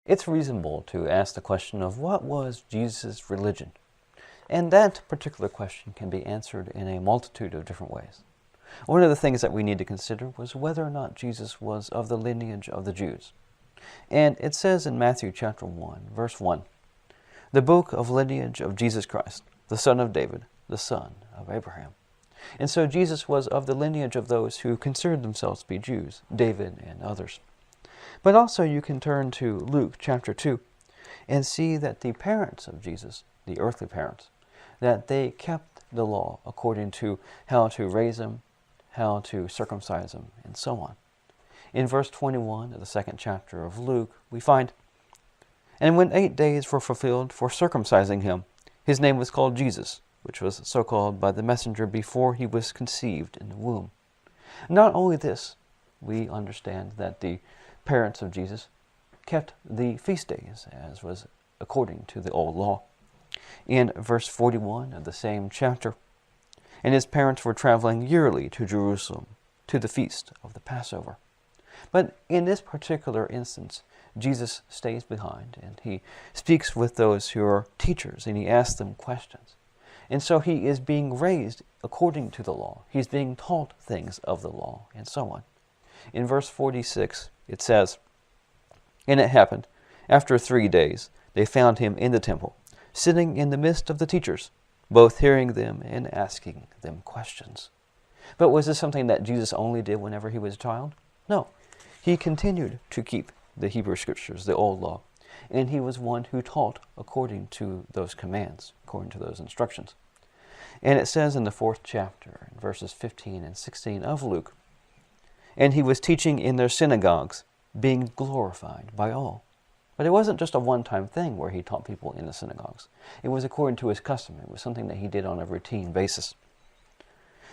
It's reasonable to ask the question of what was Jesus' religion? And that particular question can be answered in a multitude of different ways. One of the things that we need to consider was whether or not Jesus was of the lineage of the Jews. And it says in Matthew chapter 1, verse 1, "The book of lineage of Jesus Christ, the son of David, the son of Abraham." And so Jesus was of the lineage of those who considered themselves to be Jews, David and others. But also you can turn to Luke chapter 2 and see that the parents of Jesus, the earthly parents, that they kept the law according to how to raise him, how to circumcise him, and so on. In verse 21 of the second chapter of Luke, we find, "And when 8 days were fulfilled for circumcising him, his name was called Jesus, which was so called by the messenger before he was conceived in the womb." Not only this, we understand that the parents of Jesus kept the feast days, as was according to the old law. In verse 41 of the same chapter, "And his parents were traveling yearly to Jerusalem to the feast of the Passover." But in this particular instance, Jesus stays behind and he speaks with those who are teachers and he asks them questions. And so he is being raised according to the law. He's being taught things of the law and so on. In verse 46, it says, "And it happened, after 3 days, they found him in the temple, sitting in the midst of the teachers, both hearing them and asking them questions." But was this something that Jesus only did whenever he was a child? No. He continued to keep the Hebrew Scriptures, the old law, and he was one who taught according to those commands, according to those instructions. And it says in the 4th chapter, in verses 15 and 16 of Luke, "And he was teaching in their synagogues, being glorified by all." But it wasn't just a one-time thing where he taught people in the synagogues. It was according to his custom. It was something that he did on a routine basis.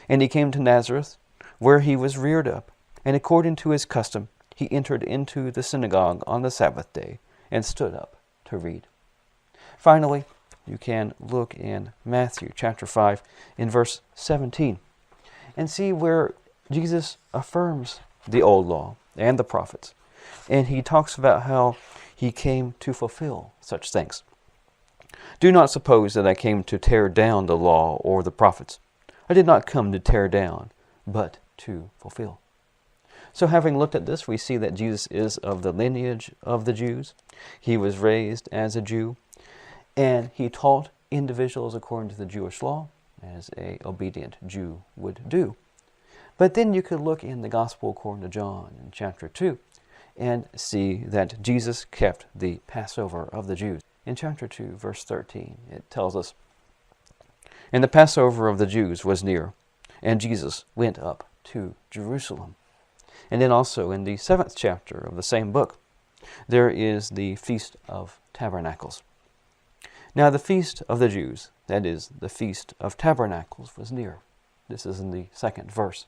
"And he came to Nazareth, where he was reared up, and according to his custom, he entered into the synagogue on the Sabbath day and stood up to read." Finally, you can look in Matthew chapter 5 in verse 17 and see where Jesus affirms the old law and the prophets. And he talks about how he came to fulfill such things. "Do not suppose that I came to tear down the law or the prophets. I did not come to tear down, but to fulfill." So having looked at this, we see that Jesus is of the lineage of the Jews. He was raised as a Jew, and he taught individuals according to the Jewish law, as an obedient Jew would do. But then you could look in the Gospel according to John in chapter 2 and see that Jesus kept the Passover of the Jews. In chapter 2, verse 13, it tells us, "And the Passover of the Jews was near, and Jesus went up to Jerusalem." And then also in the 7th chapter of the same book, there is the Feast of Tabernacles. "Now the Feast of the Jews, that is, the Feast of Tabernacles, was near." This is in the 2nd verse.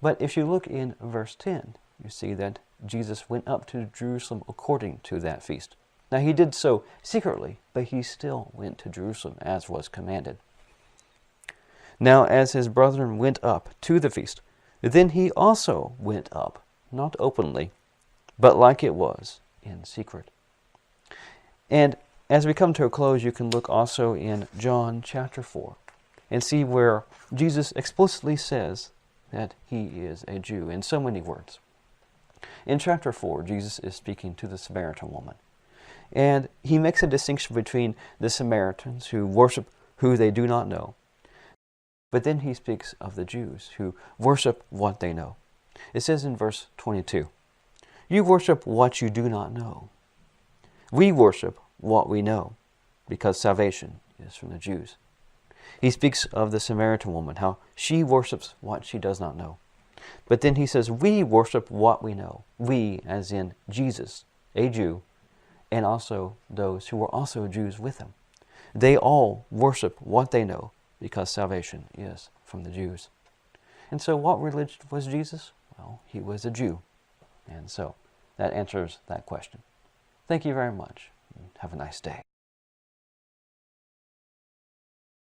But if you look in verse 10, you see that Jesus went up to Jerusalem according to that feast. Now he did so secretly, but he still went to Jerusalem as was commanded. "Now as his brethren went up to the feast, then he also went up, not openly, but like it was, in secret." And as we come to a close, you can look also in John chapter 4 and see where Jesus explicitly says that he is a Jew in so many words. In chapter 4, Jesus is speaking to the Samaritan woman. And he makes a distinction between the Samaritans who worship who they do not know. But then he speaks of the Jews who worship what they know. It says in verse 22, "You worship what you do not know. We worship what we know, because salvation is from the Jews." He speaks of the Samaritan woman, how she worships what she does not know. But then he says, we worship what we know. We, as in Jesus, a Jew, and also those who were also Jews with him. They all worship what they know, because salvation is from the Jews. And so what religion was Jesus? Well, he was a Jew. And so that answers that question. Thank you very much, and have a nice day.